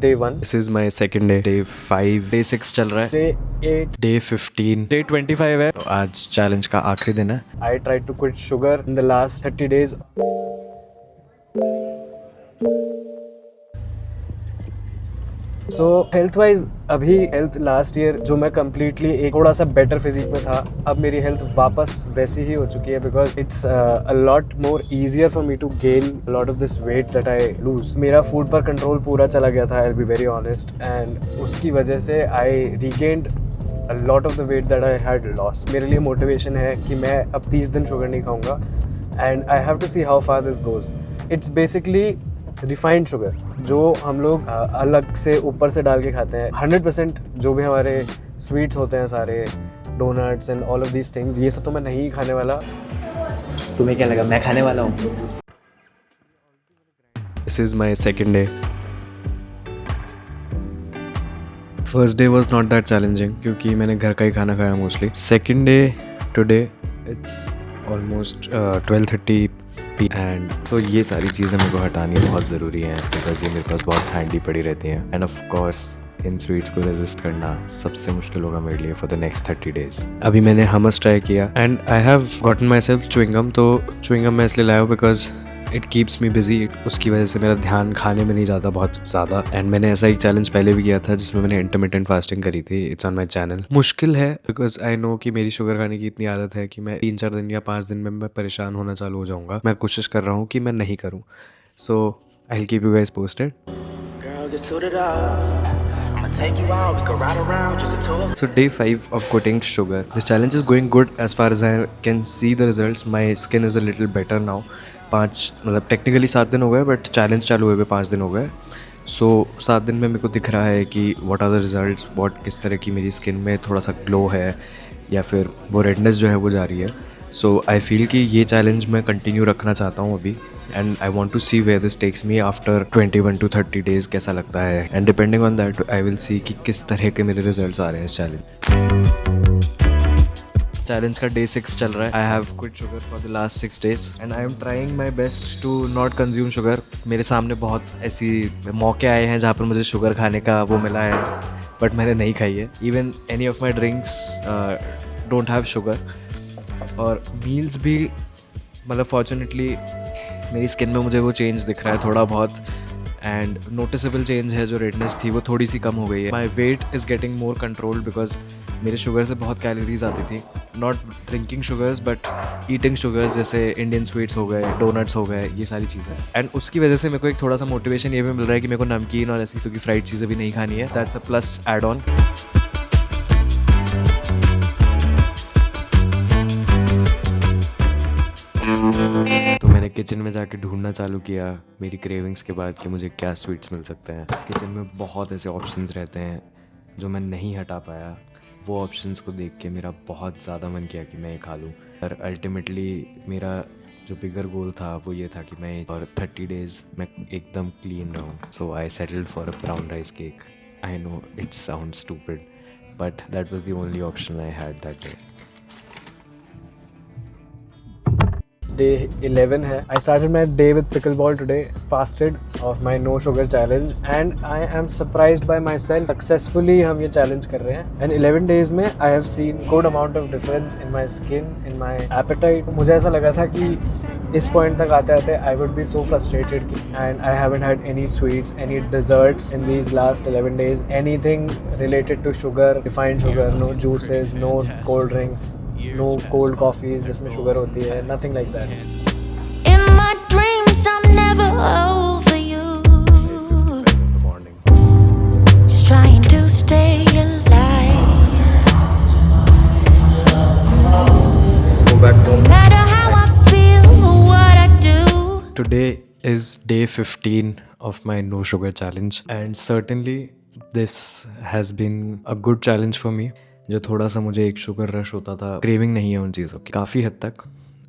Day 1, this is my second day, day 5, day 6 चल रहा है, Day 8, डे 15, डे 25 है। तो आज चैलेंज का आखिरी दिन है। I tried to quit sugar in the last 30 days. So health wise अभी हेल्थ लास्ट ईयर जो मैं कम्प्लीटली एक थोड़ा सा बेटर फिजिक में था, अब मेरी हेल्थ वापस वैसी ही हो चुकी है because it's a lot more easier for me to gain lot of this weight that I lose. मेरा फूड पर कंट्रोल पूरा चला गया था, I will be very honest, and उसकी वजह से I regained a lot of the weight that I had lost. मेरे लिए मोटिवेशन है कि मैं अब 30 दिन शुगर नहीं खाऊंगा and I have to see how far this goes. It's basically refined sugar जो हम लोग अलग से ऊपर से डाल के खाते हैं। 100% जो भी हमारे स्वीट्स होते हैं, सारे doughnuts and all of these things, ये सब तो मैं नहीं खाने वाला। तुम्हें क्या लगा मैं खाने वाला हूँ? This is my second day. First day was not that challenging क्योंकि मैंने घर का ही खाना खाया mostly. Second day today it's almost 12:30 and तो ये सारी चीज़ें मेरे को हटानी बहुत ज़रूरी है बिकॉज ये मेरे पास बहुत हैंडी पड़ी रहती हैं। End of course in sweets को रेजिस्ट करना सबसे मुश्किल होगा मेरे लिए फॉर द नेक्स्ट 30 डेज। अभी मैंने हमस ट्राई किया and I have gotten my self chewing gum. तो च्युइंगम मैं इसलिए लाया हूँ because it keeps me busy. उसकी वजह से मेरा ध्यान खाने में नहीं जाता बहुत ज़्यादा। एंड मैंने ऐसा एक चैलेंज पहले भी किया था जिसमें मैंने इंटरमिटेंट फास्टिंग करी थी। It's on my channel. मुश्किल है बिकॉज आई नो कि मेरी शुगर खाने की इतनी आदत है कि मैं 3-4 दिन या 5 दिन में मैं परेशान होना चालू हो जाऊँगा। मैं कोशिश कर रहा हूँ कि मैं नहीं करूँ। So I will keep you guys posted. So day 5 of quitting sugar. This challenge is going good as far as I can see the results. My skin is a little better now. 5 मतलब technically 7 दिन हो गए but challenge चालू हुए 5 दिन हो गए। सो 7 दिन में मेरे को दिख रहा है कि व्हाट आर द रिजल्ट्स, किस तरह की मेरी स्किन में थोड़ा सा ग्लो है या फिर वो रेडनेस जो है वो जा रही है। सो आई फील कि ये चैलेंज मैं कंटिन्यू रखना चाहता हूँ अभी and I want to see where this takes me after 21 to 30 days कैसा लगता है। And depending on that I will see कि किस तरह के मेरे रिजल्ट्स आ रहे हैं इस चैलेंज का डे 6 चल रहा है। I have quit sugar for the last 6 days and I am trying my best to not consume sugar. मेरे सामने बहुत ऐसी मौके आए हैं जहाँ पर मुझे शुगर खाने का वो मिला है बट मैंने नहीं खाई है। Even any of my drinks don't have sugar. और मील्स भी मतलब फॉर्चुनेटली मेरी स्किन में मुझे वो चेंज दिख रहा है थोड़ा बहुत एंड नोटिसेबल चेंज है। जो रेडनेस थी वो थोड़ी सी कम हो गई है। My weight is getting more control because मेरे शुगर से बहुत कैलोरीज आती थी। Not drinking sugars but eating sugars, जैसे इंडियन स्वीट्स हो गए, डोनट्स हो गए, ये सारी चीज़ें। एंड उसकी वजह से मेरे को एक थोड़ा सा मोटिवेशन ये भी मिल रहा है कि मेरे को नमकीन और ऐसी क्योंकि फ्राइड चीज़ें भी नहीं खानी है। That's a plus add on. तो मैंने किचन में जाके ढूंढना चालू किया मेरी क्रेविंग्स के बाद कि मुझे क्या स्वीट्स मिल सकते हैं। किचन में बहुत ऐसे ऑप्शंस रहते हैं जो मैं नहीं हटा पाया। वो ऑप्शंस को देख के मेरा बहुत ज़्यादा मन किया कि मैं ये खा लूँ। पर अल्टीमेटली मेरा जो बिगर गोल था वो ये था कि मैं और 30 डेज़ मैं एकदम क्लीन रहूँ। So I settled for a brown rice cake. I know it sound stupid but that was the only option I had that day. Day 11 है। I started my day with pickleball today, fasted of my no sugar challenge and I am surprised by myself. Successfully हम ये challenge कर रहे हैं and 11 days में I have seen good amount of difference in my skin, in my appetite. मुझे ऐसा लगा था कि इस point तक आते आते I would be so frustrated and I haven't had any sweets, any desserts in these last 11 days. Anything related to sugar, refined sugar, no juices, no cold drinks, no cold coffees जिसमें sugar होती है, nothing like that. In my dreams I'm never over you. Good morning. Just trying to stay alive. Go back No home. matter how I feel or what I do. Today is day 15 of my no sugar challenge and certainly this has been a good challenge for me. जो थोड़ा सा मुझे एक sugar rush होता था, craving नहीं है उन चीज़ों की काफ़ी हद तक।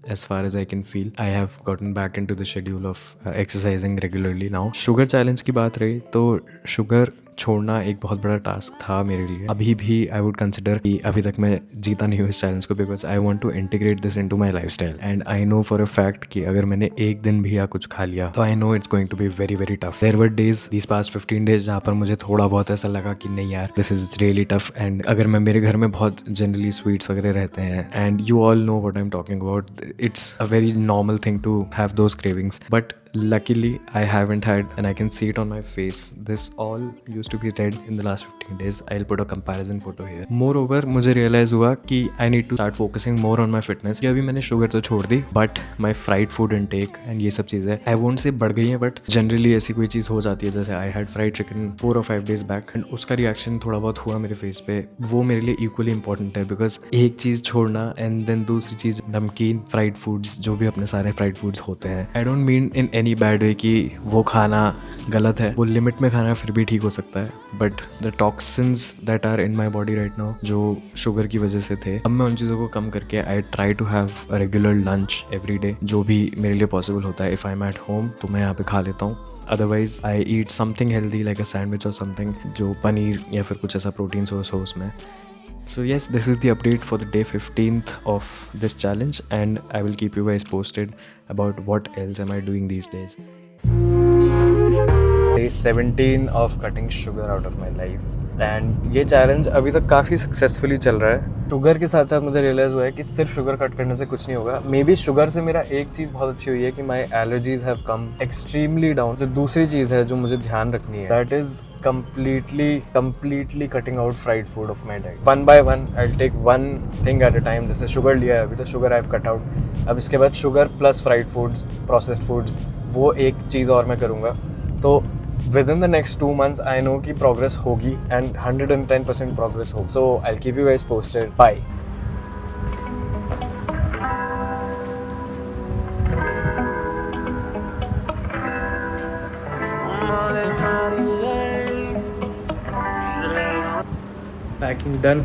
as far as I can feel I have gotten back into the schedule of exercising regularly now. Sugar challenge की बात रही तो शुगर छोड़ना एक बहुत बड़ा टास्क था मेरे लिए। अभी भी आई वुड कंसिडर कि अभी तक मैं जीता नहीं हूँ इस चैलेंज को, because I want to integrate this into my lifestyle. And I know for a fact कि अगर मैंने एक दिन भी या कुछ खा लिया तो I know it's going to be very very tough. There were days these past 15 days जहाँ पर मुझे थोड़ा बहुत ऐसा लगा कि नहीं यार, this is really tough. And अगर मैं, मेरे घर में बहुत जनरली स्वीट्स वगैरह रहते हैं, and you all know what I am talking about, it's a very normal thing to have those cravings, but luckily I haven't had, and I can see it on my face. This all used to be red in the last 15 days. I'll put a comparison photo here. Moreover, मुझे realize हुआ कि I need to start focusing more on my fitness. कि अभी मैंने sugar तो छोड़ दी, but my fried food intake and ये सब चीज़ें I won't say बढ़ गई हैं, but generally ऐसी कोई चीज़ हो जाती है। जैसे I had fried chicken 4 or 5 days back, and उसका reaction थोड़ा बहुत हुआ मेरे face पे। वो मेरे लिए equally important है, because एक चीज़ छोड़ना and then दूसरी चीज़ नमकीन fried foods, जो भी अपने सारे fried foods होते हैं, I don't mean in any bad way कि वो खाना गलत है, वो लिमिट में खाना फिर भी ठीक हो सकता है, but the toxins that are in my body right now, जो शुगर की वजह से थे, अब मैं उन चीज़ों को कम करके I try to have a regular lunch every day, जो भी मेरे लिए पॉसिबल होता है। If I am at home तो मैं यहाँ पे खा लेता हूँ, otherwise I eat something healthy like a sandwich और समथिंग, जो पनीर या फिर कुछ ऐसा प्रोटीन सोर्स हो उसमें। So yes, this is the update for the day 15th of this challenge, and I will keep you guys posted about what else am I doing these days. Day 17 of cutting sugar out of my life, and ये challenge अभी तक काफ़ी successfully चल रहा है। Sugar के साथ साथ मुझे रियलाइज़ हुआ है कि सिर्फ शुगर कट करने से कुछ नहीं होगा। मे बी शुगर से मेरा एक चीज़ बहुत अच्छी हुई है कि my allergies have come extremely down. जो दूसरी चीज़ है जो मुझे ध्यान रखनी है, that is completely cutting out fried food of my diet. One by one, I'll take one thing at a time. जैसे शुगर लिया है अभी, तो शुगर I've cut out. अब इसके बाद sugar plus fried foods, processed foods, वो एक चीज़ और मैं करूँगा। तो within the next 2 months, I know कि progress होगी, and 110% progress होगी. So I'll keep you guys posted. Bye. Packing done.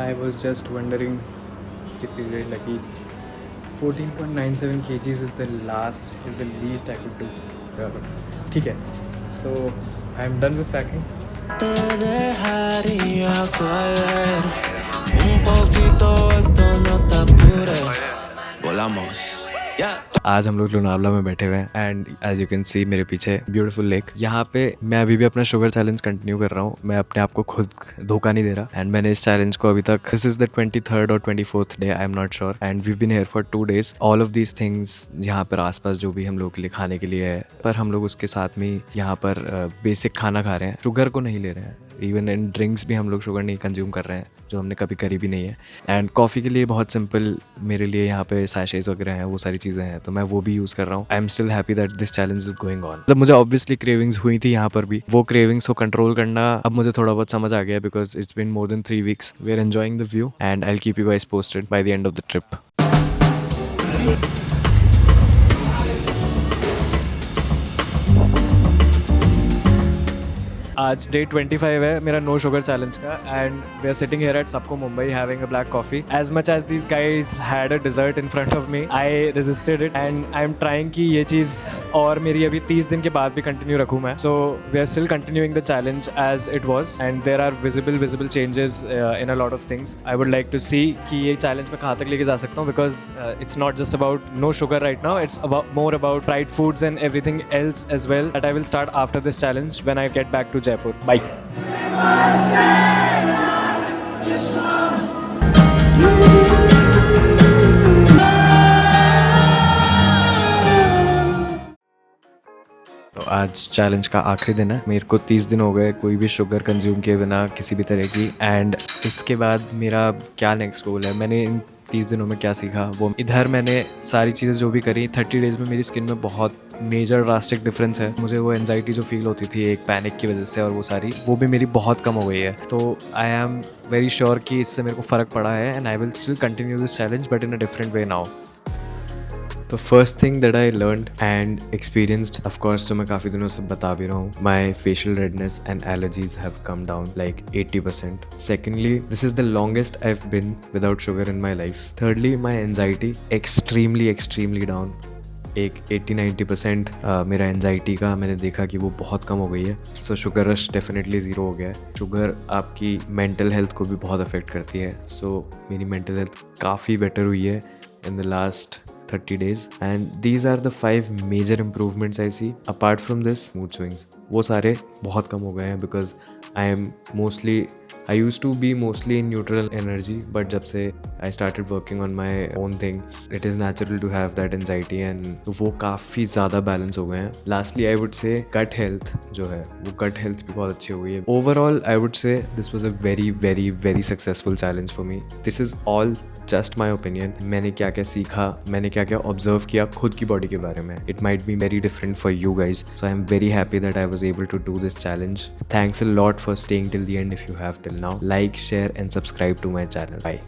I was just wondering कितनी वेट लगी। 14.97 kgs is the least I could do. ठीक है, so I am done with packing. Te dejaría caer un poquito alto, no te apures. Volamos. Yeah. आज हम लोग लोनावला में बैठे हुए हैं, and as you can see मेरे पीछे ब्यूटीफुल लेक। यहाँ पे मैं अभी भी अपना शुगर चैलेंज कंटिन्यू कर रहा हूँ। मैं अपने आप को खुद धोखा नहीं दे रहा, एंड मैंने इस चैलेंज को अभी तक, दिस इज द 23rd और 24th day, I am not sure, and we been here for 2 days। All of these things यहाँ पर आसपास जो भी हम लोग के लिए खाने के लिए है, पर हम लोग उसके साथ में यहाँ पर बेसिक खाना खा रहे हैं, शुगर को नहीं ले रहे हैं। इवन इन ड्रिंक्स भी हम लोग शुगर नहीं कंज्यूम कर रहे हैं, जो हमने कभी करी भी नहीं है। एंड कॉफ़ी के लिए बहुत सिंपल मेरे लिए यहाँ पे सैशेज वगैरह हैं, वो सारी चीज़ें हैं, तो मैं वो भी यूज़ कर रहा हूँ। I am still happy that this challenge is going on. मतलब मुझे ऑब्वियसली क्रेविंग्स हुई थी यहाँ पर भी, वो क्रेविंग्स को कंट्रोल करना अब मुझे थोड़ा बहुत समझ आ गया, because it's been more than 3 weeks। We are enjoying the view, and I will keep you guys posted by the end of the trip. आज डे 25 है मेरा नो शुगर चैलेंज का, and we are sitting here at Subko Mumbai having a black coffee. As much as these guys had a dessert in front of me, I resisted it, and I am trying कि ये चीज़ और मेरी अभी 30 दिन के बाद भी कंटिन्यू रखूँ मैं। So we are still continuing the challenge as it was, and there are visible changes in a lot of things. I would like to see कि ये चैलेंज मैं कहाँ तक लेके जा सकता हूँ, because it's not just about no sugar right now, it's more about fried foods and everything else as well, that I will start after this challenge when I get back to Jaipur. Bye. तो आज challenge का आखिरी दिन है। मेरे को 30 दिन हो गए कोई भी शुगर कंज्यूम किए बिना किसी भी तरह की, एंड इसके बाद मेरा क्या नेक्स्ट गोल है, मैंने इन 30 दिनों में क्या सीखा, वो इधर मैंने सारी चीज़ें जो भी करी। 30 डेज़ में मेरी स्किन में बहुत मेजर ड्रास्टिक डिफरेंस है। मुझे वो एंजाइटी जो फील होती थी एक पैनिक की वजह से, और वो सारी वो भी मेरी बहुत कम हो गई है। तो आई एम वेरी श्योर कि इससे मेरे को फ़र्क पड़ा है, and I will still continue this challenge but in a different way now. तो first thing that I learned and experienced, of course जो मैं काफ़ी दिनों से बता भी रहा हूँ, my facial redness and allergies have come down like 80%. Secondly, this is the longest I have been without sugar in my life. Thirdly, my anxiety extremely down. एक 80-90% मेरा एनजाइटी का मैंने देखा कि वो बहुत कम हो गई है. सो शुगर रश डेफिनेटली ज़ीरो हो गया है. शुगर आपकी मेंटल हेल्थ को भी बहुत अफेक्ट करती है. सो मेरी मेंटल हेल्थ काफ़ी बेटर हुई है in the last 30 days, and these are the 5 major improvements I see. Apart from this, mood swings वो सारे बहुत कम हो गए हैं because I used to be mostly in neutral energy, but जब से I started working on my own thing, it is natural to have that anxiety, and वो काफ़ी ज़्यादा balance हो गए हैं. Lastly, I would say gut health जो है वो gut health भी बहुत अच्छी हो गई है. Overall, I would say this was a very very very successful challenge for me. This is all just my opinion. मैंने क्या क्या सीखा, मैंने क्या क्या ऑब्जर्व किया खुद की बॉडी के बारे में. It might be very different for you guys, so I am very happy that I was able to do this challenge. Thanks a lot for staying till the end if you have till now. Like, share and subscribe to my channel. Bye.